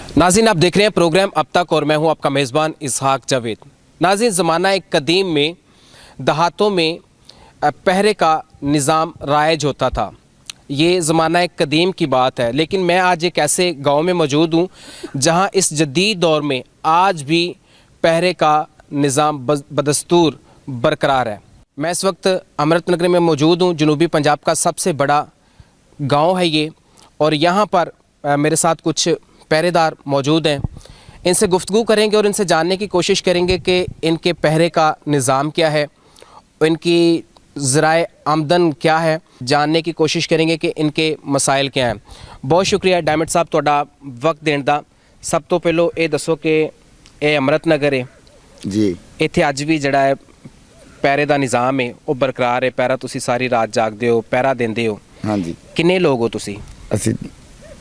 नाज़रीन, आप देख रहे हैं प्रोग्राम अब तक और मैं हूं आपका मेज़बान इसहाक जावेद। नाज़रीन, ज़माना एक कदीम में देहातों में पहरे का निज़ाम राइज होता था। ये ज़माना एक कदीम की बात है, लेकिन मैं आज एक ऐसे गांव में मौजूद हूं जहां इस जदीद दौर में आज भी पहरे का निज़ाम बदस्तूर बरकरार है। मैं इस वक्त अमृतनगर में मौजूद हूं। जनूबी पंजाब का सबसे बड़ा गाँव है ये, और यहाँ पर मेरे साथ कुछ पहरेदार मौजूद हैं। इनसे गुफ्तगू करेंगे और इनसे जानने की कोशिश करेंगे कि इनके पहरे का निज़ाम क्या है, इनकी ज़राए आमदन क्या है, जानने की कोशिश करेंगे कि इनके मसाइल क्या हैं। बहुत शुक्रिया डायमंड साहब तुहाडा वक्त देण दा। सब तो पहलो ये दसो कि ये अमृतनगर है जी, इत्थे अज भी जिहड़ा है पहरे का निज़ाम है वो बरकरार है? पहरा तुसी सारी रात जागदे हो, पहरा देंदे हो? हाँ जी, किन्ने लोग हो तुसी ਅਸੀਂ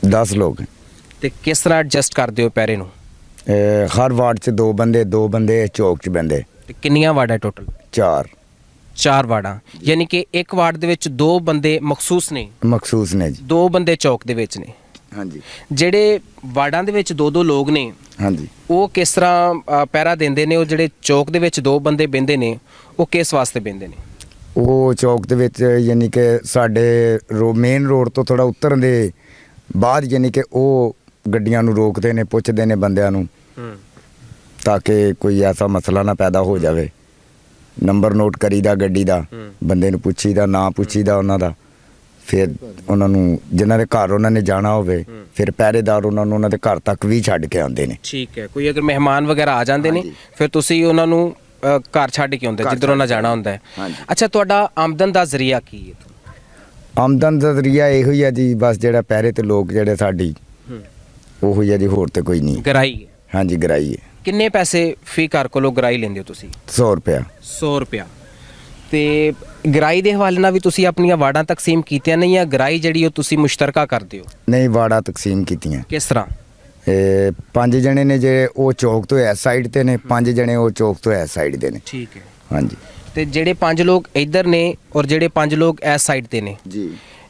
10 ਲੋਕ हैं। ते किस तरह एडजस्ट करदे हो पहरे नूं? हर वार्ड च दो बंदे चौक च बंदे ते किन्नियां वार्डां टोटल? 4 वार्डां, यानी कि एक वार्ड दे विच 2 बंदे मखसूस ने, मखसूस ने जी। 2 बंदे चौक दे विच ने। हाँ जी, ਜਿਹੜੇ ਵਾਰਡਾਂ ਦੇ ਵਿੱਚ 2-2 ਲੋਕ ਨੇ हाँ जी। ਉਹ ਕਿਸ ਤਰ੍ਹਾਂ ਪਹਿਰਾ ਦਿੰਦੇ ਨੇ? ਉਹ ਜਿਹੜੇ ਚੌਕ ਦੇ ਵਿੱਚ 2 ਬੰਦੇ ਬਹਿੰਦੇ ਨੇ ਉਹ ਕਿਸ ਵਾਸਤੇ ਬਹਿੰਦੇ ਨੇ? ਉਹ ਚੌਕ ਦੇ ਵਿੱਚ ਯਾਨੀ ਕਿ ਸਾਡੇ ਮੇਨ ਰੋਡ ਤੋਂ ਥੋੜਾ ਉਤਰਨ ਦੇ ਬਾਅਦ ਯਾਨੀ ਕਿ ਉਹ ਗੱਡੀਆਂ ਨੂੰ ਰੋਕਦੇ ਨੇ, ਪੁੱਛਦੇ ਨੇ ਬੰਦਿਆਂ ਨੂੰ ਤਾਂ ਕਿ ਕੋਈ ਐਸਾ ਮਸਲਾ ਨਾ ਪੈਦਾ ਹੋ ਜਾਵੇ। ਨੰਬਰ ਨੋਟ ਕਰੀਦਾ ਗੱਡੀ ਦਾ, ਬੰਦੇ ਨੂੰ ਪੁੱਛੀਦਾ, ਨਾਂ ਪੁੱਛੀਦਾ ਉਹਨਾਂ ਦਾ, ਫਿਰ ਉਹਨਾਂ ਨੂੰ ਜਿਨ੍ਹਾਂ ਦੇ ਘਰ ਉਹਨਾਂ ਨੇ ਜਾਣਾ ਹੋਵੇ ਫਿਰ ਪਹਿਰੇਦਾਰ ਉਹਨਾਂ ਨੂੰ ਉਹਨਾਂ ਦੇ ਘਰ ਤੱਕ ਵੀ ਛੱਡ ਕੇ ਆਉਂਦੇ ਨੇ। ਠੀਕ ਹੈ। ਕੋਈ ਅਗਰ ਮਹਿਮਾਨ ਵਗੈਰਾ ਆ ਜਾਂਦੇ ਨੇ ਫਿਰ ਤੁਸੀਂ ਉਹਨਾਂ ਨੂੰ ਘਰ ਛੱਡ ਕੇ ਆਉਂਦੇ ਜਿੱਧਰ ਉਹਨਾਂ ਜਾਣਾ ਹੁੰਦਾ ਹੈ। ਅੱਛਾ, ਤੁਹਾਡਾ ਆਮਦਨ ਦਾ ਜ਼ਰੀਆ ਕੀ ਹੈ? ਆਮਦਨ ਦਾ ਜ਼ਰੀਆ ਇਹੋ ਹੀ ਹੈ ਜੀ, ਬਸ ਜਿਹੜਾ ਪਹਿਰੇ ਤੇ ਲੋਕ ਜਿਹੜੇ ਸਾਡੀ ਉਹੋ ਹੀ ਹੈ ਜੀ, ਹੋਰ ਤੇ ਕੋਈ ਨਹੀਂ। ਗਰਾਈ ਹੈ? ਹਾਂਜੀ, ਗਰਾਈ ਹੈ। ਕਿੰਨੇ ਪੈਸੇ ਫੀ ਘਰ ਕੋਲੋਂ ਗਰਾਈ ਲੈਂਦੇ ਹੋ ਤੁਸੀਂ? 100 ਰੁਪਇਆ। 100 ਰੁਪਇਆ। ਤੇ ਗਰਾਈ ਦੇ ਹਵਾਲੇ ਨਾਲ ਵੀ ਤੁਸੀਂ ਆਪਣੀਆਂ ਵਾਰਡਾਂ ਤਕਸੀਮ ਕੀਤੀਆਂ ਨਹੀਂ, ਜਾਂ ਗਰਾਈ ਜਿਹੜੀ ਉਹ ਤੁਸੀਂ ਮੁਸ਼ਤਰਕਾ ਕਰਦੇ ਹੋ? ਨਹੀਂ, ਵਾੜਾ ਤਕਸੀਮ ਕੀਤੀਆਂ। ਕਿਸ ਤਰ੍ਹਾਂ? 5 ਜਣੇ ਨੇ ਜਿਹੜੇ ਉਹ ਚੌਕ ਤੋਂ ਇਸ ਸਾਈਡ ਤੇ ਨੇ, 5 ਜਣੇ ਉਹ ਚੌਕ ਤੋਂ ਇਸ ਸਾਈਡ ਦੇ ਨੇ। ਠੀਕ ਹੈ। ਹਾਂਜੀ। ਤੇ ਜਿਹੜੇ 5 ਲੋਕ ਇੱਧਰ ਨੇ ਔਰ ਜਿਹੜੇ 5 ਲੋਕ ਇਸ ਸਾਈਡ ਤੇ ਨੇ, ਜੀ,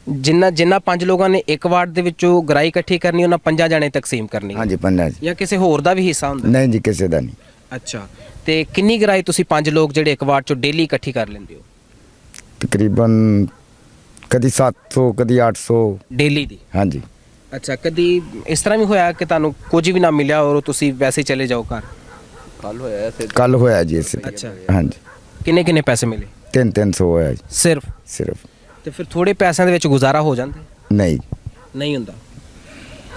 ਜਿਨ੍ਹਾਂ 5 ਲੋਕਾਂ ਨੇ ਇੱਕ ਵਾਰਡ ਦੇ ਵਿੱਚੋਂ ਗਰਾਈ ਇਕੱਠੀ ਕਰਨੀ, ਉਹਨਾਂ 5 ਜਣੇ ਤਕਸੀਮ ਕਰਨੀ? ਹਾਂਜੀ, 5 ਜੀ। ਜਾਂ ਕਿਸੇ ਹੋਰ ਦਾ ਵੀ ਹਿੱਸਾ ਹੁੰਦਾ? ਨਹੀਂ ਜੀ, ਕਿਸੇ ਦਾ ਨਹੀਂ। ਅੱਛਾ, ਤੇ ਕਿੰਨੀ ਗਰਾਈ ਤੁਸੀਂ 5 ਲੋਕ ਜਿਹੜੇ ਇੱਕ ਵਾਰਡ ਚੋਂ ਡੇਲੀ ਇਕੱਠੀ ਕਰ ਲੈਂਦੇ ਹੋ? ਤਕਰੀਬਨ ਕਦੀ 700 ਕਦੀ 800 ਡੇਲੀ ਦੀ? ਹਾਂਜੀ। ਅੱਛਾ, ਕਦੀ ਇਸ ਤਰ੍ਹਾਂ ਵੀ ਹੋਇਆ ਕਿ ਤੁਹਾਨੂੰ ਕੁਝ ਵੀ ਨਾ ਮਿਲਿਆ ਔਰ ਤੁਸੀਂ ਵੈਸੇ ਚਲੇ ਜਾਓ ਘਰ? ਕੱਲ ਹੋਇਆ ਜੀ ਇਸੇ। ਅੱਛਾ। ਹਾਂਜੀ। ਕਿੰਨੇ ਪੈਸੇ ਮਿਲੇ? 300 ਹੋਇਆ ਜੀ ਸਿਰਫ? ਤੇ ਫਿਰ ਥੋੜੇ ਪੈਸਿਆਂ ਦੇ ਵਿੱਚ ਗੁਜ਼ਾਰਾ ਹੋ ਜਾਂਦਾ? ਨਹੀਂ ਹੁੰਦਾ।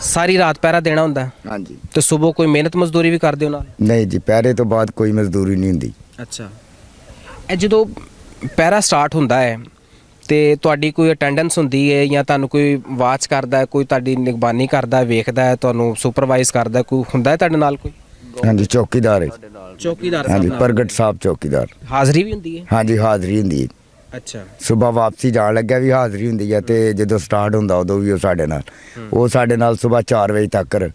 ਸਾਰੀ ਰਾਤ ਪਹਿਰਾ ਦੇਣਾ ਹੁੰਦਾ? ਹਾਂਜੀ। ਤੇ ਸਵੇਰ ਕੋਈ ਮਿਹਨਤ ਮਜ਼ਦੂਰੀ ਵੀ ਕਰਦੇ ਹੋ ਨਾਲ? ਨਹੀਂ ਜੀ, ਪਹਿਰੇ ਤੋਂ ਬਾਅਦ ਕੋਈ ਮਜ਼ਦੂਰੀ ਨਹੀਂ ਹੁੰਦੀ। ਅੱਛਾ। ਇਹ ਜਦੋਂ ਪਹਿਰਾ ਸਟਾਰਟ ਹੁੰਦਾ ਹੈ ਤੇ ਤੁਹਾਡੀ ਕੋਈ ਅਟੈਂਡੈਂਸ ਹੁੰਦੀ ਹੈ ਜਾਂ ਤੁਹਾਨੂੰ ਕੋਈ ਵਾਚ ਕਰਦਾ ਹੈ, ਕੋਈ ਤੁਹਾਡੀ ਨਿਗਰਾਨੀ ਕਰਦਾ, ਵੇਖਦਾ ਹੈ, ਤੁਹਾਨੂੰ ਸੁਪਰਵਾਈਜ਼ ਕਰਦਾ, ਕੋਈ ਹੁੰਦਾ ਹੈ ਤੁਹਾਡੇ ਨਾਲ ਕੋਈ? ਹਾਂਜੀ, ਚੌਕੀਦਾਰ ਹੈ। ਚੌਕੀਦਾਰ? ਹਾਂਜੀ, ਪ੍ਰਗਟ ਸਾਹਿਬ ਚੌਕੀਦਾਰ। ਹਾਜ਼ਰੀ ਵੀ ਹੁੰਦੀ ਹੈ? ਹਾਂਜੀ, ਹਾਜ਼ਰੀ ਹੁੰਦੀ ਹੈ। ਅੱਛਾ। ਸਵੇਰ ਵਾਪਸੀ ਜਾਣ ਲੱਗਿਆ ਵੀ ਹਾਜ਼ਰੀ ਹੁੰਦੀ ਹੈ, ਤੇ ਜਦੋਂ ਸਟਾਰਟ ਹੁੰਦਾ ਉਦੋਂ ਵੀ ਉਹ ਸਾਡੇ ਨਾਲ ਸਵੇਰ 4 ਵਜੇ ਤੱਕ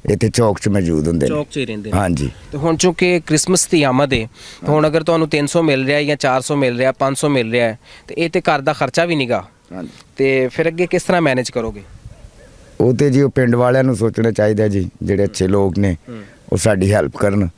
ਇੱਥੇ ਚੌਕ 'ਚ ਮੌਜੂਦ ਹੁੰਦੇ ਨੇ। ਚੌਕ 'ਚ ਹੀ ਰਹਿੰਦੇ ਨੇ? ਹਾਂਜੀ। ਤੇ ਹੁਣ ਚੂੰਕਿ ਕ੍ਰਿਸਮਸ ਦੀ ਆਮਦ ਹੈ, ਹੁਣ ਅਗਰ ਤੁਹਾਨੂੰ 300 ਮਿਲ ਰਿਹਾ ਜਾਂ 400 ਮਿਲ ਰਿਹਾ, 500 ਮਿਲ ਰਿਹਾ ਹੈ, ਤੇ ਇਹ ਤੇ ਘਰ ਦਾ ਖਰਚਾ ਵੀ ਨਹੀਂਗਾ, ਤੇ ਫਿਰ ਅੱਗੇ ਕਿਸ ਤਰ੍ਹਾਂ ਮੈਨੇਜ ਕਰੋਗੇ? ਉਹ ਤੇ ਜੀ ਉਹ ਪਿੰਡ ਵਾਲਿਆਂ ਨੂੰ ਸੋਚਣਾ ਚਾਹੀਦਾ ਜੀ, ਜਿਹੜੇ ਅੱਛੇ ਲੋਕ ਨੇ ਉਹ ਸਾਡੀ ਹੈਲਪ ਕਰਨ।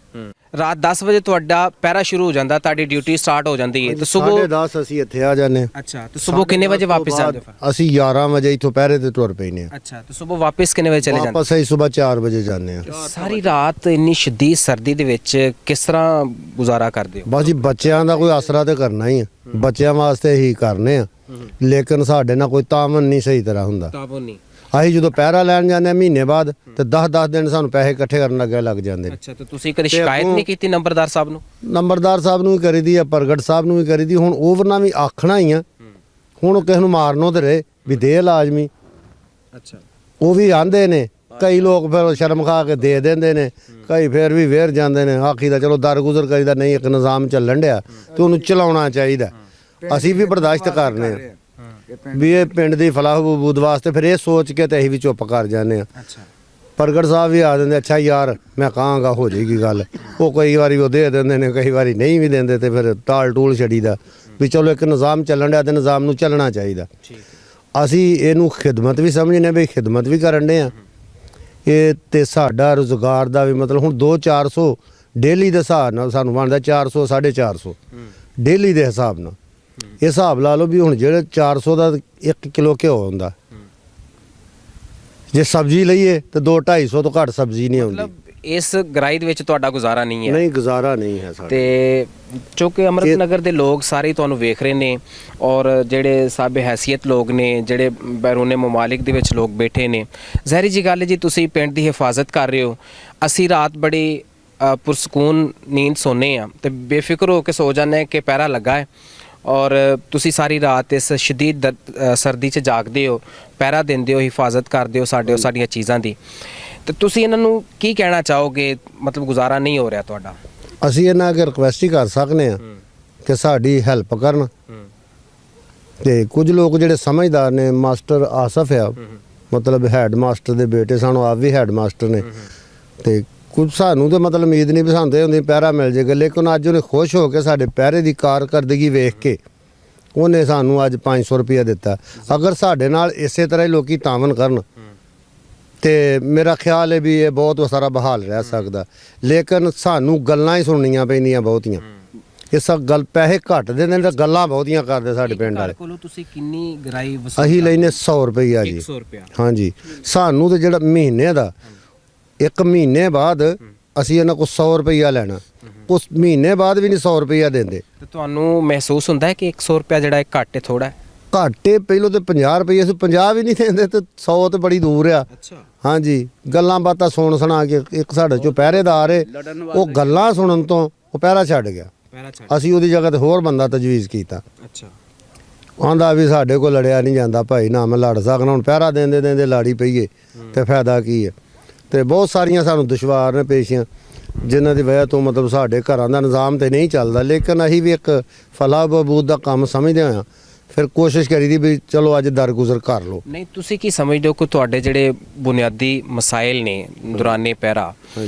ਰਾਤ 10 ਵਜੇ ਤੁਹਾਡਾ ਪਹਿਰਾ ਸ਼ੁਰੂ ਹੋ ਜਾਂਦਾ, ਤੁਹਾਡੀ ਡਿਊਟੀ ਸਟਾਰਟ ਹੋ ਜਾਂਦੀ ਹੈ, ਤੇ ਸਵੇਰ 10:30 ਅਸੀਂ ਇੱਥੇ ਆ ਜਾਂਦੇ। ਅੱਛਾ, ਤੇ ਸਵੇਰ ਕਿੰਨੇ ਵਜੇ ਵਾਪਸ ਜਾਂਦੇ ਹੋ? ਅਸੀਂ 11 ਵਜੇ ਇੱਥੋਂ ਪਹਿਰੇ ਤੇ ਤੁਰ ਪੈਨੇ ਆ। ਅੱਛਾ, ਤੇ ਸਵੇਰ ਵਾਪਸ ਕਿੰਨੇ ਵਜੇ ਚਲੇ ਜਾਂਦੇ? ਵਾਪਸ ਅਸੀਂ ਸਵੇਰ 4 ਵਜੇ ਜਾਂਦੇ ਆ। ਸਾਰੀ ਰਾਤ ਇੰਨੀ ਸ਼ਦੀਦ ਸਰਦੀ ਦੇ ਵਿੱਚ ਕਿਸ ਤਰ੍ਹਾਂ ਗੁਜ਼ਾਰਾ ਕਰਦੇ ਹੋ? ਬਸ ਜੀ, ਬੱਚਿਆਂ ਦਾ ਕੋਈ ਆਸਰਾ ਤੇ ਕਰਨਾ ਹੀ ਆ, ਬੱਚਿਆਂ ਵਾਸਤੇ ਹੀ ਕਰਨੇ ਆ, ਲੇਕਿਨ ਸਾਡੇ ਨਾਲ ਕੋਈ ਤਾਮਨ ਨਹੀਂ ਸਹੀ ਤਰ੍ਹਾਂ ਹੁੰਦਾ। ਤਾਬਨ ਨਹੀਂ? ਅਸੀਂ ਜਦੋਂ ਪਹਿਰਾ ਲੈਣ ਜਾਂਦੇ ਆ ਮਹੀਨੇ ਬਾਅਦ, ਤੇ 10-10 ਦਿਨ ਸਾਨੂੰ ਪੈਸੇ ਇਕੱਠੇ ਕਰਨ ਲੱਗ ਜਾਂਦੇ ਨੇ। ਅੱਛਾ, ਤੇ ਤੁਸੀਂ ਕਦੇ ਸ਼ਿਕਾਇਤ ਨਹੀਂ ਕੀਤੀ ਨੰਬਰਦਾਰ ਸਾਹਿਬ ਨੂੰ? ਨੰਬਰਦਾਰ ਸਾਹਿਬ ਨੂੰ ਵੀ ਕਰੀਦੀ ਆ, ਪ੍ਰਗਟ ਸਾਹਿਬ ਨੂੰ ਵੀ ਕਰੀਦੀ। ਹੁਣ ਉਹਨਾਂ ਵੀ ਆਖਣਾ ਹੀ ਆ, ਹੁਣ ਉਹ ਕਿਸੇ ਨੂੰ ਮਾਰਨੋਂ ਤੇ ਰਹੇ ਵੀ ਦੇ ਲਾਜ਼ਮੀ। ਅੱਛਾ। ਉਹ ਵੀ ਆਂਦੇ ਨੇ, ਕਈ ਲੋਕ ਫਿਰ ਸ਼ਰਮ ਖਾ ਕੇ ਦੇ ਦਿੰਦੇ ਨੇ, ਕਈ ਫਿਰ ਵੀ ਵੇਰ ਜਾਂਦੇ ਨੇ। ਆਖੀ ਦਾ ਚਲੋ ਦਰਗੁਜ਼ਰ ਕਰੀਦਾ, ਨਹੀਂ ਇੱਕ ਨਿਜ਼ਾਮ ਚੱਲਣ ਡਿਆ ਤੇ ਉਹਨੂੰ ਚਲਾਉਣਾ ਚਾਹੀਦਾ। ਅਸੀਂ ਵੀ ਬਰਦਾਸ਼ਤ ਕਰਨੇ ਆ ਵੀ ਇਹ ਪਿੰਡ ਦੀ ਫਲਾਹ ਬਹਬੂਦ ਵਾਸਤੇ, ਫਿਰ ਇਹ ਸੋਚ ਕੇ ਤੇ ਅਸੀਂ ਵੀ ਚੁੱਪ ਕਰ ਜਾਂਦੇ ਆ। ਅੱਛਾ। ਪ੍ਰਗਟ ਸਾਹਿਬ ਵੀ ਆ ਦਿੰਦੇ, ਅੱਛਾ ਯਾਰ ਮੈਂ ਕਹਾਂਗਾ ਹੋ ਜਾਏਗੀ ਗੱਲ। ਉਹ ਕਈ ਵਾਰੀ ਉਹ ਦੇ ਦਿੰਦੇ ਨੇ, ਕਈ ਵਾਰੀ ਨਹੀਂ ਵੀ ਦਿੰਦੇ, ਤੇ ਫਿਰ ਟਾਲ ਟੂਲ ਛੜੀਦਾ ਵੀ ਚਲੋ ਇੱਕ ਨਿਜ਼ਾਮ ਚੱਲਣ ਡਿਆ ਤੇ ਨਿਜ਼ਾਮ ਨੂੰ ਚੱਲਣਾ ਚਾਹੀਦਾ। ਅਸੀਂ ਇਹਨੂੰ ਖਿਦਮਤ ਵੀ ਸਮਝਦੇ ਵੀ ਖਿਦਮਤ ਵੀ ਕਰਨ ਡੇ ਆ। ਇਹ ਤੇ ਸਾਡਾ ਰੁਜ਼ਗਾਰ ਦਾ ਵੀ ਮਤਲਬ ਹੁਣ 2-400 ਡੇਲੀ ਦੇ ਹਿਸਾਬ ਨਾਲ ਸਾਨੂੰ ਬਣਦਾ 400 450 ਡੇਲੀ ਦੇ ਹਿਸਾਬ ਨਾਲ। ਇਹ ਹਿਸਾਬ ਲਾ ਲਓ ਵੀ ਹੁਣ ਜਿਹੜੇ 400 ਦਾ 1 ਕਿਲੋ ਘਿਓ ਹੁੰਦਾ, ਜੇ ਸਬਜ਼ੀ ਲਈਏ ਤੇ 2-250 ਤੋਂ ਘੱਟ ਸਬਜ਼ੀ ਨਹੀਂ ਆਉਂਦੀ। ਮਤਲਬ ਇਸ ਗਰਾਈ ਦੇ ਵਿੱਚ ਤੁਹਾਡਾ ਗੁਜ਼ਾਰਾ ਨਹੀਂ ਹੈ? ਨਹੀਂ, ਗੁਜ਼ਾਰਾ ਨਹੀਂ ਹੈ ਸਾਡਾ। ਤੇ ਚੂੰਕਿ ਅੰਮ੍ਰਿਤ ਨਗਰ ਦੇ ਲੋਕ ਸਾਰੇ ਤੁਹਾਨੂੰ ਵੇਖ ਰਹੇ ਨੇ ਔਰ ਜਿਹੜੇ ਸਾਬੇ ਹੈਸੀਅਤ ਲੋਕ ਨੇ, ਜਿਹੜੇ ਬੈਰੂਨੇ ਮਮਾਲਿਕ ਦੇ ਵਿੱਚ ਲੋਕ ਬੈਠੇ ਨੇ, ਜ਼ਹਿਰੀ ਜੀ ਗੱਲ ਹੈ ਜੀ, ਤੁਸੀਂ ਪਿੰਡ ਦੀ ਹਿਫਾਜ਼ਤ ਕਰ ਰਹੇ ਹੋ। ਅਸੀਂ ਰਾਤ ਬੜੀ ਪੁਰਸਕੂਨ ਨੀਂਦ ਸੋਨੇ ਆ ਤੇ ਬੇਫਿਕਰ ਹੋ ਕੇ ਸੋ ਜਾਂਦੇ ਕਿ ਪਹਿਰਾ ਲੱਗਾ ਹੈ ਔਰ ਤੁਸੀਂ ਸਾਰੀ ਰਾਤ ਇਸ ਸ਼ਦੀਦ ਸਰਦੀ 'ਚ ਜਾਗਦੇ ਹੋ, ਪਹਿਰਾ ਦਿੰਦੇ ਹੋ, ਹਿਫਾਜ਼ਤ ਕਰਦੇ ਹੋ ਸਾਡੀਆਂ ਚੀਜ਼ਾਂ ਦੀ। ਤੇ ਤੁਸੀਂ ਇਹਨਾਂ ਨੂੰ ਕੀ ਕਹਿਣਾ ਚਾਹੋਗੇ? ਮਤਲਬ ਗੁਜ਼ਾਰਾ ਨਹੀਂ ਹੋ ਰਿਹਾ ਤੁਹਾਡਾ। ਅਸੀਂ ਇਹਨਾਂ ਅੱਗੇ ਰਿਕੁਐਸਟ ਹੀ ਕਰ ਸਕਨੇ ਆ ਕਿ ਸਾਡੀ ਹੈਲਪ ਕਰਨ। ਤੇ ਕੁਝ ਲੋਕ ਜਿਹੜੇ ਸਮਝਦਾਰ ਨੇ, ਮਾਸਟਰ ਆਸਫ ਆ, ਮਤਲਬ ਹੈਡ ਮਾਸਟਰ ਦੇ ਬੇਟੇ, ਸਾਨੂੰ ਆਪ ਵੀ ਹੈਡ ਮਾਸਟਰ ਨੇ, ਤੇ ਕੁਝ ਸਾਨੂੰ ਤਾਂ ਮਤਲਬ ਉਮੀਦ ਨਹੀਂ ਵੀ ਸਾਨੂੰ ਤਾਂ ਹੁੰਦੀ ਪਹਿਰਾ ਮਿਲ ਜਾਏਗਾ, ਲੇਕਿਨ ਅੱਜ ਉਹਨੇ ਖੁਸ਼ ਹੋ ਕੇ ਸਾਡੇ ਪਹਿਰੇ ਦੀ ਕਾਰਕਰਦਗੀ ਵੇਖ ਕੇ ਉਹਨੇ ਸਾਨੂੰ ਅੱਜ 500 ਰੁਪਇਆ ਦਿੱਤਾ। ਅਗਰ ਸਾਡੇ ਨਾਲ ਇਸੇ ਤਰ੍ਹਾਂ ਹੀ ਲੋਕੀ ਤਾਮਨ ਕਰਨ ਤੇ ਮੇਰਾ ਖਿਆਲ ਹੈ ਵੀ ਇਹ ਬਹੁਤ ਸਾਰਾ ਬਹਾਲ ਰਹਿ ਸਕਦਾ, ਲੇਕਿਨ ਸਾਨੂੰ ਗੱਲਾਂ ਹੀ ਸੁਣਨੀਆਂ ਪੈਂਦੀਆਂ ਬਹੁਤੀਆਂ। ਇਸ ਗੱਲ ਪੈਸੇ ਘੱਟ ਦਿੰਦੇ ਨੇ ਤਾਂ ਗੱਲਾਂ ਬਹੁਤੀਆਂ ਕਰਦੇ ਸਾਡੇ ਪਿੰਡ ਵਾਲੇ। ਕੋਲੋਂ ਤੁਸੀਂ ਕਿੰਨੀ ਗਰਾਈ ਵਸੂਲ? ਅਸੀਂ ਲੈਨੇ 100 ਰੁਪਈਆ ਜੀ। 100 ਰੁਪਇਆ? ਹਾਂਜੀ। ਸਾਨੂੰ ਤੇ ਜਿਹੜਾ ਮਹੀਨੇ ਦਾ, 1 ਮਹੀਨੇ ਬਾਅਦ ਅਸੀਂ ਇਹਨਾਂ ਕੋਲ 100 ਰੁਪਈਆ ਲੈਣਾ, ਉਸ ਮਹੀਨੇ ਬਾਅਦ ਵੀ ਨਹੀਂ 100 ਰੁਪਈਆ ਦਿੰਦੇ। ਤੇ ਤੁਹਾਨੂੰ ਮਹਿਸੂਸ ਹੁੰਦਾ ਹੈ ਕਿ 100 ਰੁਪਇਆ ਜਿਹੜਾ ਹੈ ਘੱਟ ਹੈ, ਥੋੜਾ ਹੈ? ਘਾਟੇ ਪਹਿਲੋਂ ਤੇ 50 ਰੁਪਏ ਅਸੀਂ 50 ਵੀ ਨਹੀਂ ਦਿੰਦੇ ਤੇ 100 ਤੇ ਬੜੀ ਦੂਰ ਆ। ਅੱਛਾ। ਹਾਂਜੀ, ਗੱਲਾਂ ਬਾਤਾਂ ਸੁਣਾ ਕੇ ਇੱਕ ਸਾਡੇ ਚੋਂ ਪਹਿਰੇਦਾਰ ਏ, ਉਹ ਗੱਲਾਂ ਸੁਣਨ ਤੋਂ ਉਹ ਪਹਿਰਾ ਛੱਡ ਗਿਆ। ਅਸੀਂ ਉਹਦੀ ਜਗ੍ਹਾ ਤੇ ਹੋਰ ਬੰਦਾ ਤਜਵੀਜ਼ ਕੀਤਾ। ਅੱਛਾ। ਆਂਦਾ ਵੀ ਸਾਡੇ ਕੋਲ ਲੜਿਆ ਨਹੀਂ ਜਾਂਦਾ ਭਾਈ, ਨਾ ਮੈਂ ਲੜ ਸਕਣਾ, ਹੁਣ ਪਹਿਰਾ ਦਿੰਦੇ ਲਾੜੀ ਪਈਏ ਤੇ ਫਾਇਦਾ ਕੀ ਹੈ। ਤੇ ਬਹੁਤ ਸਾਰੀਆਂ ਸਾਨੂੰ ਦੁਸ਼ਵਾਰ ਨੇ ਪੇਸ਼ੀਆਂ ਜਿਨ੍ਹਾਂ ਦੀ ਵਜ੍ਹਾ ਤੋਂ ਮਤਲਬ ਸਾਡੇ ਘਰਾਂ ਦਾ ਨਿਜ਼ਾਮ ਤੇ ਨਹੀਂ ਚੱਲਦਾ, ਲੇਕਿਨ ਅਸੀਂ ਵੀ ਇੱਕ ਫਲਾਹ ਬਹਬੂਦ ਦਾ ਕੰਮ ਸਮਝਦੇ ਹਾਂ। ਫਿਰ ਕੋਸ਼ਿਸ਼ ਕਰੀਦੀ ਵੀ ਚਲੋ ਅੱਜ ਦਰਗੁਜ਼ਰ ਕਰ ਲਓ। ਨਹੀਂ, ਤੁਸੀਂ ਕੀ ਸਮਝਦੇ ਹੋ ਕਿ ਤੁਹਾਡੇ ਜਿਹੜੇ ਬੁਨਿਆਦੀ ਮਸਾਇਲ ਨੇ ਦੌਰਾਨੇ ਪਹਿਰਾ,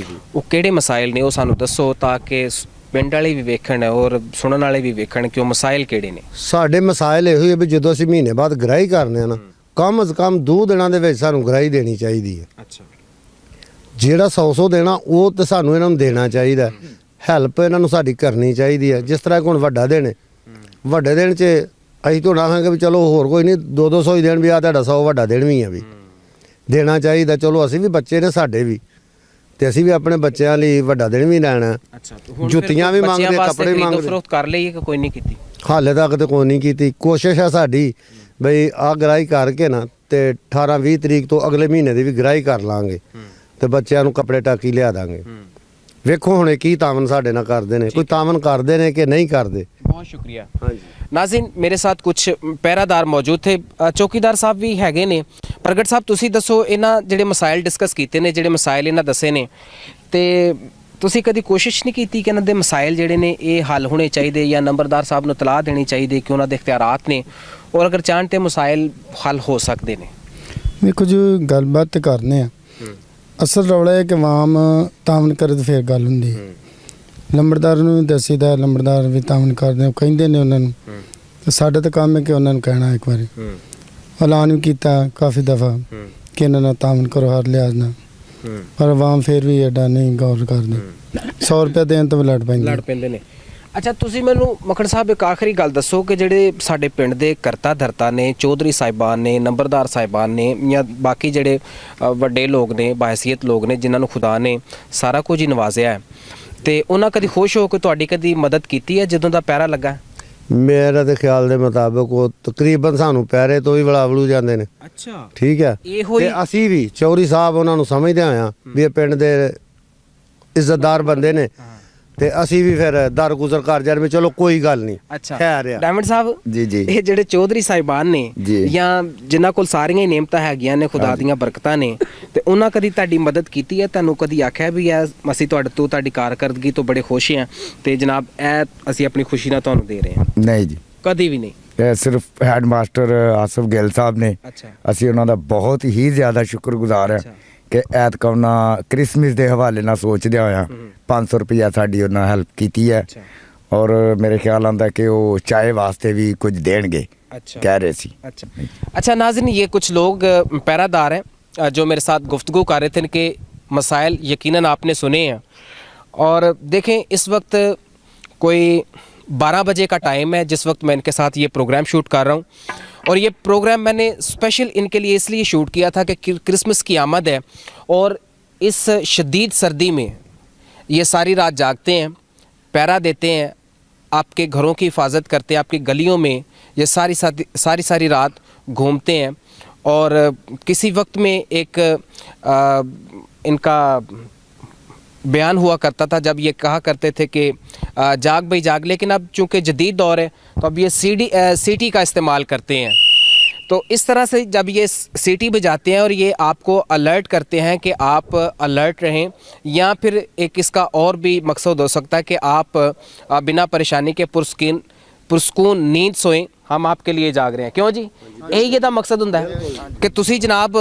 ਉਹ ਕਿਹੜੇ ਮਸਾਇਲ ਨੇ? ਉਹ ਸਾਨੂੰ ਦੱਸੋ ਤਾਂ ਕਿ ਪਿੰਡ ਵਾਲੇ ਵੀ ਵੇਖਣ ਔਰ ਸੁਣਨ ਵਾਲੇ ਵੀ ਵੇਖਣ ਕਿ ਉਹ ਮਸਾਇਲ ਕਿਹੜੇ ਨੇ। ਸਾਡੇ ਮਸਾਇਲ ਇਹੋ ਹੀ ਹੈ ਵੀ ਜਦੋਂ ਅਸੀਂ ਮਹੀਨੇ ਬਾਅਦ ਗ੍ਰਾਹੀ ਕਰਨੇ ਆ ਨਾ, ਕਮ ਅਜ਼ ਕਮ 2 ਦਿਨਾਂ ਦੇ ਵਿੱਚ ਸਾਨੂੰ ਗ੍ਰਾਹੀ ਦੇਣੀ ਚਾਹੀਦੀ ਹੈ। ਅੱਛਾ। ਜਿਹੜਾ 100 ਦੇਣਾ ਉਹ ਤੇ ਸਾਨੂੰ ਇਹਨਾਂ ਨੂੰ ਦੇਣਾ ਚਾਹੀਦਾ। ਹੈਲਪ ਇਹਨਾਂ ਨੂੰ ਸਾਡੀ ਕਰਨੀ ਚਾਹੀਦੀ ਹੈ। ਜਿਸ ਤਰ੍ਹਾਂ ਹੁਣ ਵੱਡਾ ਦਿਨ ਹੈ, ਵੱਡੇ ਦਿਨ 'ਚ ਅਸੀਂ ਤੋਂ ਆਖਾਂਗੇ ਵੀ ਚਲੋ ਹੋਰ ਕੋਈ ਨਹੀਂ 200 ਹੀ ਦੇਣ, ਵੀ ਆ ਤੁਹਾਡਾ 100 ਵੱਡਾ ਦਿਨ ਵੀ ਆ, ਵੀ ਦੇਣਾ ਚਾਹੀਦਾ। ਚਲੋ ਅਸੀਂ ਵੀ ਬੱਚੇ ਨੇ ਸਾਡੇ ਵੀ, ਤੇ ਅਸੀਂ ਵੀ ਆਪਣੇ ਬੱਚਿਆਂ ਲਈ ਵੱਡਾ ਦਿਨ ਵੀ ਲੈਣਾ। ਅੱਛਾ। ਜੁੱਤੀਆਂ ਵੀ ਮੰਗਦੇ, ਕੱਪੜੇ ਵੀ ਮੰਗਦੇ। ਫਰੋਖਤ ਕਰ ਲਈ ਕਿ ਕੋਈ ਨਹੀਂ ਕੀਤੀ? ਹਾਲੇ ਤੱਕ ਤੇ ਕੋਈ ਨਹੀਂ ਕੀਤੀ। ਕੋਸ਼ਿਸ਼ ਹੈ ਸਾਡੀ ਬਈ ਆਹ ਗ੍ਰਾਹੀ ਕਰਕੇ ਨਾ ਤੇ 18-20 ਤਰੀਕ ਤੋਂ ਅਗਲੇ ਮਹੀਨੇ ਦੀ ਵੀ ਗ੍ਰਾਹੀ ਕਰ ਲਾਂਗੇ ਤੇ ਬੱਚਿਆਂ ਨੂੰ ਕੱਪੜੇ ਟਾਕੀ ਲਿਆ ਦਾਂਗੇ। ਵੇਖੋ ਹੁਣ ਕੀ ਤਾਮਨ ਸਾਡੇ ਨਾਲ ਕਰਦੇ ਨੇ, ਕੋਈ ਤਾਮਨ ਕਰਦੇ ਨੇ ਕਿ ਨਹੀਂ ਕਰਦੇ। ਬਹੁਤ ਸ਼ੁਕਰੀਆ। ਹਾਂਜੀ ਨਾਜ਼ਰੀਨ, ਮੇਰੇ ਸਾਥ ਕੁਝ ਪਹਿਰਾਦਾਰ ਮੌਜੂਦ ਥੇ, ਚੌਕੀਦਾਰ ਸਾਹਿਬ ਵੀ ਹੈਗੇ ਨੇ। ਪ੍ਰਗਟ ਸਾਹਿਬ, ਤੁਸੀਂ ਦੱਸੋ, ਇਹਨਾਂ ਜਿਹੜੇ ਮਸਾਇਲ ਡਿਸਕਸ ਕੀਤੇ ਨੇ, ਜਿਹੜੇ ਮਸਾਇਲ ਇਹਨਾਂ ਦੱਸੇ ਨੇ, ਤੇ ਤੁਸੀਂ ਕਦੀ ਕੋਸ਼ਿਸ਼ ਨਹੀਂ ਕੀਤੀ ਕਿ ਇਹਨਾਂ ਦੇ ਮਸਾਇਲ ਜਿਹੜੇ ਨੇ ਇਹ ਹੱਲ ਹੋਣੇ ਚਾਹੀਦੇ ਜਾਂ ਨੰਬਰਦਾਰ ਸਾਹਿਬ ਨੂੰ ਇਤਲਾਹ ਦੇਣੀ ਚਾਹੀਦੀ ਕਿ ਉਹਨਾਂ ਦੇ ਇਖਤਿਆਰਾਤ ਨੇ ਔਰ ਅਗਰ ਚਾਹਣ ਤੇ ਮਸਾਇਲ ਹੱਲ ਹੋ ਸਕਦੇ ਨੇ? ਵੇਖੋ ਜੀ, ਗੱਲਬਾਤ ਕਰਨੇ ਆ, ਅਸਲ ਰੌਲਾ ਹੈ ਕਿ ਆਵਾਮ ਤਾਮਨ ਕਰੇ ਤਾਂ ਫਿਰ ਗੱਲ ਹੁੰਦੀ ਹੈ। ਲੰਬੜਦਾਰ ਨੂੰ ਵੀ ਦੱਸੀਦਾ, ਲੰਬੜਦਾਰ ਵੀ ਤਾਮਨ ਕਰਦੇ, ਉਹ ਕਹਿੰਦੇ ਨੇ ਉਹਨਾਂ ਨੂੰ। ਤੇ ਸਾਡਾ ਤਾਂ ਕੰਮ ਹੈ ਕਿ ਉਹਨਾਂ ਨੂੰ ਕਹਿਣਾ। ਇੱਕ ਵਾਰੀ ਐਲਾਨ ਵੀ ਕੀਤਾ ਕਾਫੀ ਦਫਾ ਕਿ ਇਹਨਾਂ ਨਾਲ ਤਾਮਨ ਕਰੋ ਹਰ ਲਿਹਾਜ਼ ਨਾਲ, ਪਰ ਆਵਾਮ ਫਿਰ ਵੀ ਐਡਾ ਨਹੀਂ ਗੌਰ ਕਰਦੀ। 100 ਰੁਪਏ ਦੇਣ ਤੋਂ ਲੜ ਪੈਂਦੇ ਨੇ। ਅੱਛਾ, ਤੁਸੀਂ ਮੈਨੂੰ ਮੱਖਣ ਸਾਹਿਬ ਇੱਕ ਆਖਰੀ ਗੱਲ ਦੱਸੋ ਕਿ ਜਿਹੜੇ ਸਾਡੇ ਪਿੰਡ ਦੇ ਕਰਤਾ ਧਰਤਾ ਨੇ, ਚੌਧਰੀ ਸਾਹਿਬਾਨ ਨੇ, ਨੰਬਰਦਾਰ ਸਾਹਿਬਾਨ ਨੇ, ਜਾਂ ਬਾਕੀ ਜਿਹੜੇ ਵੱਡੇ ਲੋਕ ਨੇ, ਬਾਹਸੀਅਤ ਲੋਕ ਨੇ, ਜਿਨ੍ਹਾਂ ਨੂੰ ਖੁਦਾ ਨੇ ਸਾਰਾ ਕੁਝ ਹੀ ਨਵਾਜ਼ਿਆ ਹੈ, ਤੇ ਉਹਨਾਂ ਕਦੀ ਖੁਸ਼ ਹੋ ਕੇ ਤੁਹਾਡੀ ਕਦੀ ਮਦਦ ਕੀਤੀ ਹੈ ਜਦੋਂ ਦਾ ਪਹਿਰਾ ਲੱਗਾ? ਮੇਰੇ ਤੇ ਖਿਆਲ ਦੇ ਮੁਤਾਬਕ ਉਹ ਤਕਰੀਬਨ ਸਾਨੂੰ ਪਹਿਰੇ ਤੋਂ ਹੀ ਵਲਾਵਲੂ ਜਾਂਦੇ ਨੇ। ਅੱਛਾ। ਠੀਕ ਹੈ। ਤੇ ਅਸੀਂ ਵੀ ਚੌਧਰੀ ਸਾਹਿਬ ਉਹਨਾਂ ਨੂੰ ਸਮਝਦੇ ਹੋਇਆ ਵੀ ਇਹ ਪਿੰਡ ਦੇ ਇੱਜ਼ਤਦਾਰ ਬੰਦੇ ਨੇ, ਤੇ ਅਸੀਂ ਵੀ ਫਿਰ ਦਰਗੁਜ਼ਰ ਕਰ ਜਾਂਦੇ, ਚਲੋ ਕੋਈ ਗੱਲ ਨਹੀਂ। ਅੱਛਾ। ਖੈਰ ਆ। ਡਾਇਮੰਡ ਸਾਹਿਬ ਜੀ ਜੀ, ਇਹ ਜਿਹੜੇ ਚੌਧਰੀ ਸਾਹਿਬਾਨ ਨੇ ਜਾਂ ਜਿਨ੍ਹਾਂ ਕੋਲ ਸਾਰੀਆਂ ਹੀ ਨੇਮਤਾਂ ਹੈਗੀਆਂ ਨੇ, ਖੁਦਾ ਦੀਆਂ ਬਰਕਤਾਂ ਨੇ, ਤੇ ਉਹਨਾਂ ਕਦੀ ਤੁਹਾਡੀ ਮਦਦ ਕੀਤੀ ਹੈ? ਤੁਹਾਨੂੰ ਕਦੀ ਆਖਿਆ ਵੀ ਅਸੀਂ ਤੁਹਾਡੇ ਤੋਂ, ਤੁਹਾਡੀ ਕਾਰਕਰਦਗੀ ਤੋਂ ਬੜੇ ਖੁਸ਼ ਹਾਂ ਤੇ ਜਨਾਬ ਇਹ ਅਸੀਂ ਆਪਣੀ ਖੁਸ਼ੀ ਨਾਲ ਤੁਹਾਨੂੰ ਦੇ ਰਹੇ ਹਾਂ? ਨਹੀਂ ਜੀ, ਕਦੀ ਵੀ ਨਹੀਂ। ਇਹ ਸਿਰਫ ਹੈਡ ਮਾਸਟਰ ਆਸਫ ਗਿੱਲ ਸਾਹਿਬ ਨੇ। ਅੱਛਾ। ਅਸੀਂ ਉਹਨਾਂ ਦਾ ਬਹੁਤ ਹੀ ਜ਼ਿਆਦਾ ਸ਼ੁਕਰਗੁਜ਼ਾਰ ਹਾਂ ਕਿ ਐਤਕਾਂ ਉਹਨਾਂ ਕ੍ਰਿਸਮਸ ਦੇ ਹਵਾਲੇ ਨਾਲ ਸੋਚਦਿਆਂ ਹੋਇਆ 500 ਰੁਪਇਆ ਸਾਡੀ ਉਹਨਾਂ ਹੈਲਪ ਕੀਤੀ ਹੈ। ਔਰ ਮੇਰੇ ਖਿਆਲ ਆਉਂਦਾ ਕਿ ਉਹ ਚਾय ਵਾਸਤੇ भी कुछ देंगे। अच्छा। कह रहे सी। अच्छा नाज़रीन, ये कुछ लोग पैरादार हैं जो मेरे साथ गुफ्तगू कर रहे थे इनके मसाइल यकीनन आपने सुने हैं। और देखें इस वक्त कोई 12 बजे का टाइम है जिस वक्त मैं इनके साथ ये प्रोग्राम शूट कर रहा हूँ। और ये प्रोग्राम मैंने स्पेशल इनके लिए इसलिए शूट किया था कि क्रिसमस की आमद है और इस शदीद सर्दी में ये सारी रात जागते हैं, पहरा देते हैं, आपके घरों की हिफाजत करते हैं, आपकी गलियों में ये सारी रात घूमते हैं। और किसी वक्त में एक इनका बयान हुआ करता था जब ये कहा करते थे कि जाग भाई जाग, लेकिन अब चूँकि जदीद दौर है तो अब ये सीटी का इस्तेमाल करते हैं। तो इस तरह से जब ये सीटी बजाते हैं और ये आपको अलर्ट करते हैं कि आप अलर्ट रहें, या फिर एक इसका और भी मकसद हो सकता है कि आप बिना परेशानी के पुरस्कून नींद सोएं। हम आपके लिए जाग रहे हैं, क्यों जी? यही ਇਹਦਾ ਮਕਸਦ ਹੁੰਦਾ ਹੈ ਕਿ ਤੁਸੀਂ ਜਨਾਬ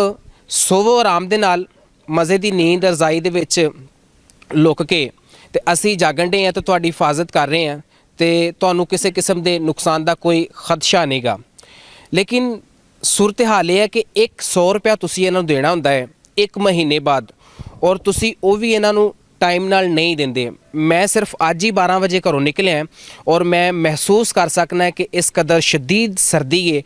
ਸੋਵੋ ਆਰਾਮ ਦੇ ਨਾਲ, ਮਜ਼ੇ ਦੀ ਨੀਂਦ ਰਜ਼ਾਈ ਦੇ ਵਿੱਚ ਲੁਕ ਕੇ, ਤੇ ਅਸੀਂ ਜਾਗਣ ਦੇ ਹਾਂ ਤੇ ਤੁਹਾਡੀ ਹਿਫਾਜ਼ਤ ਕਰ ਰਹੇ ਹਾਂ ਤੇ ਤੁਹਾਨੂੰ ਕਿਸੇ ਕਿਸਮ ਦੇ ਨੁਕਸਾਨ ਦਾ ਕੋਈ ਖਦਸ਼ਾ ਨਹੀਂਗਾ। ਲੇਕਿਨ सूरत हाल है कि 100 रुपया तुसी इन्हां नूं देना हुंदा है 1 महीने बाद, और तुसी वो भी इन्हां नूं टाइम नाल नहीं देंदे। मैं सिर्फ अज ही 12 बजे घरों निकलिया और मैं महसूस कर सकना है कि इस कदर शदीद सर्दी है,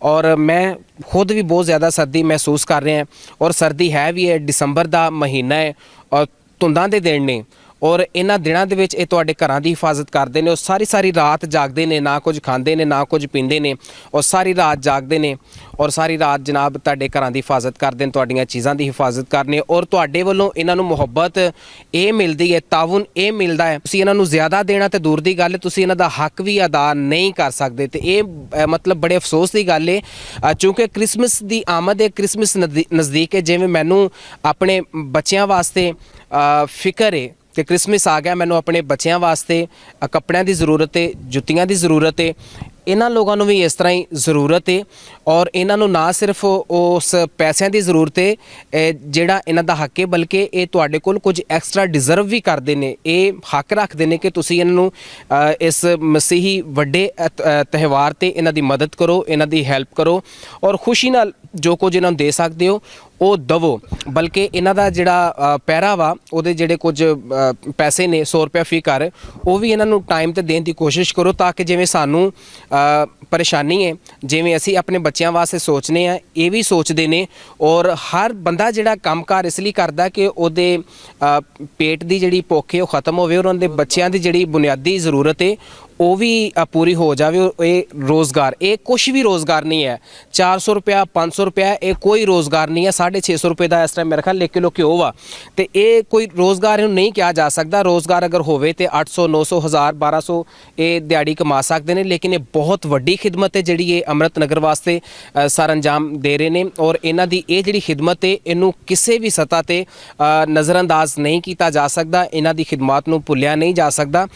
और मैं खुद भी बहुत ज़्यादा सर्दी महसूस कर रहे हैं। और सर्दी है भी है, दिसंबर का महीना है और धुंदां दे दिन ने, और इन्हां दिनां दे विच इह तुहाडे घरां दी हिफाजत करदे ने। और सारी रात जागदे ने, ना कुछ खांदे ने ना कुछ पींदे ने, और सारी रात जागदे ने और सारी रात जनाब तुहाडे घरां दी हिफाजत करदे ने, तुहाडीआं चीज़ां दी हिफाजत करने। और तुहाडे वल्लों इन्हां नूं मुहब्बत ये मिलदी है, ताउन ये मिलदा है। तुसीं इन्हां नूं ज़्यादा देना ते दूर दी गल है, तुसीं इन्हां दा हक भी अदा नहीं कर सकदे। ते ये मतलब बड़े अफसोस की गल है, चूँकि क्रिसमस की आमद है, क्रिसमस नज़दीक है। जिवें मैनूं अपने बच्चों वास्ते फिक्र है कि क्रिसमस आ गया, मैनूं अपने बच्चों वास्ते कपड़िਆਂ ਦੀ ਜ਼ਰੂਰਤ है, जुत्तियां ਦੀ ਜ਼ਰੂਰਤ है। ਇਹਨਾਂ ਲੋਕਾਂ ਨੂੰ ਵੀ ਇਸ ਤਰ੍ਹਾਂ ਹੀ ਜ਼ਰੂਰਤ ਹੈ, ਔਰ ਇਹਨਾਂ ਨੂੰ ਨਾ ਸਿਰਫ ਉਸ ਪੈਸਿਆਂ ਦੀ ਜ਼ਰੂਰਤ ਹੈ ਜਿਹੜਾ ਇਹਨਾਂ ਦਾ ਹੱਕ ਹੈ, ਬਲਕਿ ਇਹ ਤੁਹਾਡੇ ਕੋਲ ਕੁਝ ਐਕਸਟਰਾ ਡਿਜ਼ਰਵ ਵੀ ਕਰਦੇ ਨੇ। ਇਹ ਹੱਕ ਰੱਖਦੇ ਨੇ ਕਿ ਤੁਸੀਂ ਇਹਨਾਂ ਨੂੰ ਇਸ ਮਸੀਹੀ ਵੱਡੇ ਤਿਉਹਾਰ ਤੇ ਇਹਨਾਂ ਦੀ ਮਦਦ ਕਰੋ, ਇਹਨਾਂ ਦੀ ਹੈਲਪ ਕਰੋ, ਔਰ ਖੁਸ਼ੀ ਨਾਲ ਜੋ ਕੁਝ ਇਹਨਾਂ ਨੂੰ ਦੇ ਸਕਦੇ ਹੋ ਉਹ ਦਵੋ। ਬਲਕਿ ਇਹਨਾਂ ਦਾ ਜਿਹੜਾ ਪਹਿਰਾ ਵਾ ਉਹਦੇ ਜਿਹੜੇ ਕੁਝ ਪੈਸੇ ਨੇ 100 ਰੁਪਇਆ ਫੀ ਕਰ, ਉਹ ਵੀ ਇਹਨਾਂ ਨੂੰ ਟਾਈਮ ਤੇ ਦੇਣ ਦੀ ਕੋਸ਼ਿਸ਼ ਕਰੋ, ਤਾਂ ਕਿ ਜਿਵੇਂ ਸਾਨੂੰ ਪਰੇਸ਼ਾਨੀ ਹੈ, ਜਿਵੇਂ ਅਸੀਂ ਆਪਣੇ ਬੱਚਿਆਂ ਵਾਸਤੇ ਸੋਚਨੇ ਆ, ਇਹ ਵੀ ਸੋਚਦੇ ਨੇ। ਔਰ ਹਰ ਬੰਦਾ ਜਿਹੜਾ ਕੰਮਕਾਰ ਇਸ ਲਈ ਕਰਦਾ ਕਿ ਉਹਦੇ ਪੇਟ ਦੀ ਜਿਹੜੀ ਭੁੱਖ ਹੈ ਉਹ ਖਤਮ ਹੋਵੇ, ਔਰ ਉਹਨਾਂ ਦੇ ਬੱਚਿਆਂ ਦੀ ਜਿਹੜੀ ਬੁਨਿਆਦੀ ਜ਼ਰੂਰਤ ਹੈ ਉਹ ਵੀ ਪੂਰੀ ਹੋ ਜਾਵੇ। ਇਹ ਰੋਜ਼ਗਾਰ, ਇਹ ਕੁਛ ਵੀ ਰੋਜ਼ਗਾਰ ਨਹੀਂ ਹੈ। 400 ਰੁਪਇਆ 500 ਰੁਪਇਆ ਇਹ ਕੋਈ ਰੋਜ਼ਗਾਰ ਨਹੀਂ ਹੈ। 650 ਰੁਪਏ ਦਾ ਇਸ ਤਰ੍ਹਾਂ ਮੇਰੇ ਖਿਆਲ 1 ਕਿਲੋ ਘਿਓ ਵਾ, ਤੇ ਇਹ ਕੋਈ ਰੋਜ਼ਗਾਰ ਇਹਨੂੰ ਨਹੀਂ ਕਿਹਾ ਜਾ ਸਕਦਾ। ਰੋਜ਼ਗਾਰ ਅਗਰ ਹੋਵੇ ਤੇ 800 900 1000 1200 ਇਹ ਦਿਹਾੜੀ ਕਮਾ ਸਕਦੇ ਨੇ। ਲੇਕਿਨ ਇਹ ਬਹੁਤ ਵੱਡੀ ਖਿਦਮਤ ਹੈ ਜਿਹੜੀ ਇਹ ਅੰਮ੍ਰਿਤ ਨਗਰ ਵਾਸਤੇ ਸਰ ਅੰਜਾਮ ਦੇ ਰਹੇ ਨੇ, ਔਰ ਇਹਨਾਂ ਦੀ ਇਹ ਜਿਹੜੀ ਖਿਦਮਤ ਹੈ ਇਹਨੂੰ ਕਿਸੇ ਵੀ ਸਤ੍ਹਾ ਤੇ ਨਜ਼ਰਅੰਦਾਜ਼ ਨਹੀਂ ਕੀਤਾ ਜਾ ਸਕਦਾ। ਇਹਨਾਂ ਦੀ ਖਿਦਮਤ ਨੂੰ ਭੁੱਲਿਆ ਨਹੀਂ ਜਾ ਸਕਦਾ।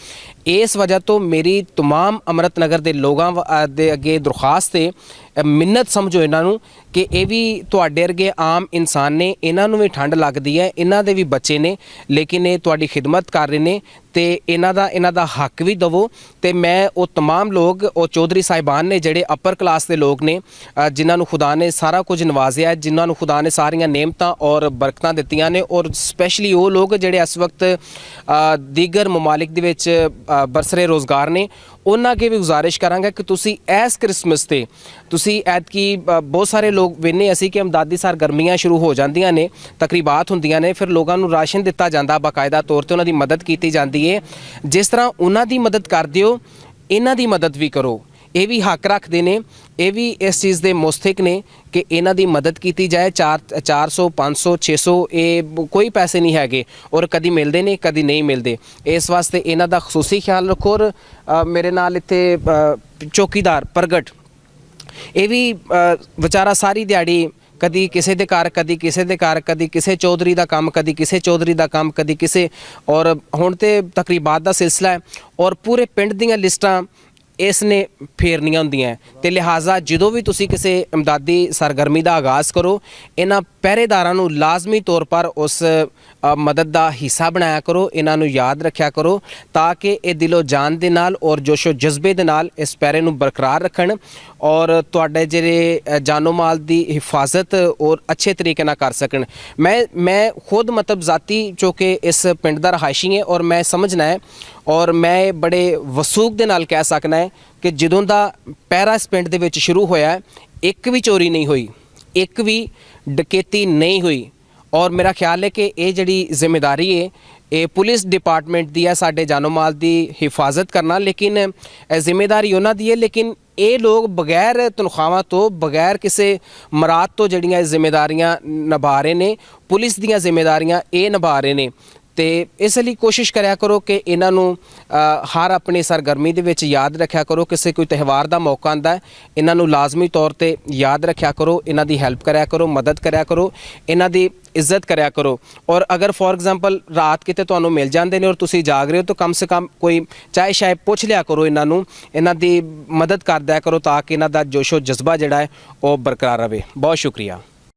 ਇਸ ਵਜ੍ਹਾ ਤੋਂ ਮੇਰੀ तमाम अमृत नगर के लोगों के अगे दरखास्त है, मिन्नत समझो इन्हों कि ये भी तुहाडे वर्गे आम इंसान ने, इन्हों भी ठंड लगती है, इन्हों के भी बच्चे ने, लेकिन ये तुहाडी खिदमत कर रहे हैं तो इन्हों का हक भी दवो। तो मैं वो तमाम लोग, वो चौधरी साहिबान ने ਜਿਹੜੇ अपर क्लास के लोग ने, जिन्होंने खुदा ने सारा कुछ नवाजिया है, जिन्होंने खुदा ने सारिया नेमतां और बरकतां दित्तियां ने, और स्पैशली वो लोग ਜਿਹੜੇ इस वक्त दीगर ममालिक ਦੇ ਵਿੱਚ बरसरे रोज़गार ने, ਉਹਨਾਂ ਅੱਗੇ ਵੀ ਗੁਜ਼ਾਰਿਸ਼ ਕਰਾਂਗਾ ਕਿ ਤੁਸੀਂ ਇਸ ਕ੍ਰਿਸਮਸ ਤੇ ਤੁਸੀਂ ਐਤਕੀ ਬਹੁਤ ਸਾਰੇ ਲੋਕ ਵੇਖਦੇ ਅਸੀਂ ਕਿ ਅਮਦਾਦੀ ਸਰਗਰਮੀਆਂ ਸ਼ੁਰੂ ਹੋ ਜਾਂਦੀਆਂ ਨੇ, ਤਕਰੀਬਾਤ ਹੁੰਦੀਆਂ ਨੇ, ਫਿਰ ਲੋਕਾਂ ਨੂੰ ਰਾਸ਼ਨ ਦਿੱਤਾ ਜਾਂਦਾ ਬਾਕਾਇਦਾ ਤੌਰ ਤੇ, ਉਹਨਾਂ ਦੀ ਮਦਦ ਕੀਤੀ ਜਾਂਦੀ ਹੈ। ਜਿਸ ਤਰ੍ਹਾਂ ਉਹਨਾਂ ਦੀ ਮਦਦ ਕਰਦੇ ਹੋ, ਇਹਨਾਂ ਦੀ ਮਦਦ ਵੀ ਕਰੋ। ਇਹ ਵੀ ਹੱਕ ਰੱਖਦੇ ਨੇ, ਇਹ ਵੀ ਇਸ ਚੀਜ਼ ਦੇ ਮੁਸਤਹਿਕ ਨੇ ਕਿ ਇਹਨਾਂ ਦੀ ਮਦਦ ਕੀਤੀ ਜਾਏ। 400 500 600 ਇਹ ਕੋਈ ਪੈਸੇ ਨਹੀਂ ਹੈਗੇ, ਔਰ ਕਦੀ ਮਿਲਦੇ ਨੇ ਕਦੀ ਨਹੀਂ ਮਿਲਦੇ। ਇਸ ਵਾਸਤੇ ਇਹਨਾਂ ਦਾ ਖਸੂਸੀ ਖਿਆਲ ਰੱਖੋ। ਔਰ ਮੇਰੇ ਨਾਲ ਇੱਥੇ ਚੌਕੀਦਾਰ ਪ੍ਰਗਟ, ਇਹ ਵੀ ਵਿਚਾਰਾ ਸਾਰੀ ਦਿਹਾੜੀ ਕਦੀ ਕਿਸੇ ਦੇ ਘਰ, ਕਦੀ ਕਿਸੇ ਦੇ ਘਰ, ਕਦੀ ਕਿਸੇ ਚੌਧਰੀ ਦਾ ਕੰਮ, ਕਦੀ ਕਿਸੇ ਚੌਧਰੀ ਦਾ ਕੰਮ, ਕਦੀ ਕਿਸੇ, ਔਰ ਹੁਣ ਤੇ ਤਕਰੀਬਾਤ ਦਾ ਸਿਲਸਿਲਾ ਹੈ, ਔਰ ਪੂਰੇ ਪਿੰਡ ਦੀਆਂ ਲਿਸਟਾਂ ਇਸ ਨੇ ਫੇਰਨੀਆਂ ਹੁੰਦੀਆਂ। ਅਤੇ ਲਿਹਾਜ਼ਾ ਜਦੋਂ ਵੀ ਤੁਸੀਂ ਕਿਸੇ ਇਮਦਾਦੀ ਸਰਗਰਮੀ ਦਾ ਆਗਾਜ਼ ਕਰੋ, ਇਹਨਾਂ ਪਹਿਰੇਦਾਰਾਂ ਨੂੰ ਲਾਜ਼ਮੀ ਤੌਰ ਪਰ ਉਸ ਮਦਦ ਦਾ ਹਿੱਸਾ ਬਣਾਇਆ ਕਰੋ, ਇਹਨਾਂ ਨੂੰ ਯਾਦ ਰੱਖਿਆ ਕਰੋ ਤਾਂ ਕਿ ਇਹ ਦਿਲੋਂ ਜਾਨ ਦੇ ਨਾਲ ਔਰ ਜੋਸ਼ੋ ਜਜ਼ਬੇ ਦੇ ਨਾਲ ਇਸ ਪੈਰੇ ਨੂੰ ਬਰਕਰਾਰ ਰੱਖਣ ਔਰ ਤੁਹਾਡੇ ਜਿਹੜੇ ਜਾਨੋ ਮਾਲ ਦੀ ਹਿਫਾਜ਼ਤ ਔਰ ਅੱਛੇ ਤਰੀਕੇ ਨਾਲ ਕਰ ਸਕਣ। ਮੈਂ ਖੁਦ ਮਤਲਬ ਜ਼ਾਤੀ ਜੋ ਕਿ ਇਸ ਪਿੰਡ ਦਾ ਰਹਾਇਸ਼ੀ ਹੈ ਔਰ ਮੈਂ ਸਮਝਣਾ ਹੈ ਔਰ ਮੈਂ ਬੜੇ ਵਸੂਖ ਦੇ ਨਾਲ ਕਹਿ ਸਕਣਾ ਹੈ ਕਿ ਜਦੋਂ ਦਾ ਪਹਿਰਾ ਇਸ ਪਿੰਡ ਦੇ ਵਿੱਚ ਸ਼ੁਰੂ ਹੋਇਆ ਹੈ, ਇੱਕ ਵੀ ਚੋਰੀ ਨਹੀਂ ਹੋਈ, ਇੱਕ ਵੀ ਡਕੈਤੀ ਨਹੀਂ ਹੋਈ ਔਰ ਮੇਰਾ ਖਿਆਲ ਹੈ ਕਿ ਇਹ ਜਿਹੜੀ ਜ਼ਿੰਮੇਵਾਰੀ ਹੈ ਇਹ ਪੁਲਿਸ ਡਿਪਾਰਟਮੈਂਟ ਦੀ ਹੈ ਸਾਡੇ ਜਾਨੋ ਮਾਲ ਦੀ ਹਿਫਾਜ਼ਤ ਕਰਨਾ, ਲੇਕਿਨ ਇਹ ਜ਼ਿੰਮੇਵਾਰੀ ਉਹਨਾਂ ਦੀ ਹੈ। ਲੇਕਿਨ ਇਹ ਲੋਕ ਬਗੈਰ ਤਨਖਾਹਾਂ ਤੋਂ ਬਗੈਰ ਕਿਸੇ ਮਰਾਦ ਤੋਂ ਜਿਹੜੀਆਂ ਇਹ ਜ਼ਿੰਮੇਵਾਰੀਆਂ ਨਿਭਾ ਰਹੇ ਨੇ, ਪੁਲਿਸ ਦੀਆਂ ਜ਼ਿੰਮੇਵਾਰੀਆਂ ਇਹ ਨਿਭਾ ਰਹੇ ਨੇ। ਤੇ ਇਸ ਲਈ ਕੋਸ਼ਿਸ਼ ਕਰਿਆ ਕਰੋ ਕਿ ਇਹਨਾਂ ਨੂੰ ਹਰ ਆਪਣੀ ਸਰਗਰਮੀ ਦੇ ਵਿੱਚ ਯਾਦ ਰੱਖਿਆ ਕਰੋ। ਕਿਸੇ ਕੋਈ ਤਿਉਹਾਰ ਦਾ ਮੌਕਾ ਆਉਂਦਾ ਹੈ, ਇਹਨਾਂ ਨੂੰ ਲਾਜ਼ਮੀ ਤੌਰ ਤੇ ਯਾਦ ਰੱਖਿਆ ਕਰੋ, ਇਹਨਾਂ ਦੀ ਹੈਲਪ ਕਰਿਆ ਕਰੋ, ਮਦਦ ਕਰਿਆ ਕਰੋ, ਇਹਨਾਂ ਦੀ ਇੱਜ਼ਤ ਕਰਿਆ ਕਰੋ। ਔਰ ਅਗਰ ਫੋਰ ਐਗਜ਼ਾਮਪਲ ਰਾਤ ਕਿਤੇ ਤੁਹਾਨੂੰ ਮਿਲ ਜਾਂਦੇ ਨੇ ਔਰ ਤੁਸੀਂ ਜਾਗ ਰਹੇ ਹੋ ਤਾਂ ਕਮ ਸੇ ਕਮ ਕੋਈ ਚਾਹੇ ਸ਼ਾਇਦ ਪੁੱਛ ਲਿਆ ਕਰੋ ਇਹਨਾਂ ਨੂੰ, ਇਹਨਾਂ ਦੀ ਮਦਦ ਕਰ ਦਿਆ ਕਰੋ ਤਾਂ ਕਿ ਇਹਨਾਂ ਦਾ ਜੋਸ਼ੋ ਜਜ਼ਬਾ ਜਿਹੜਾ ਹੈ ਉਹ ਬਰਕਰਾਰ ਰਹੇ। ਬਹੁਤ ਸ਼ੁਕਰੀਆ।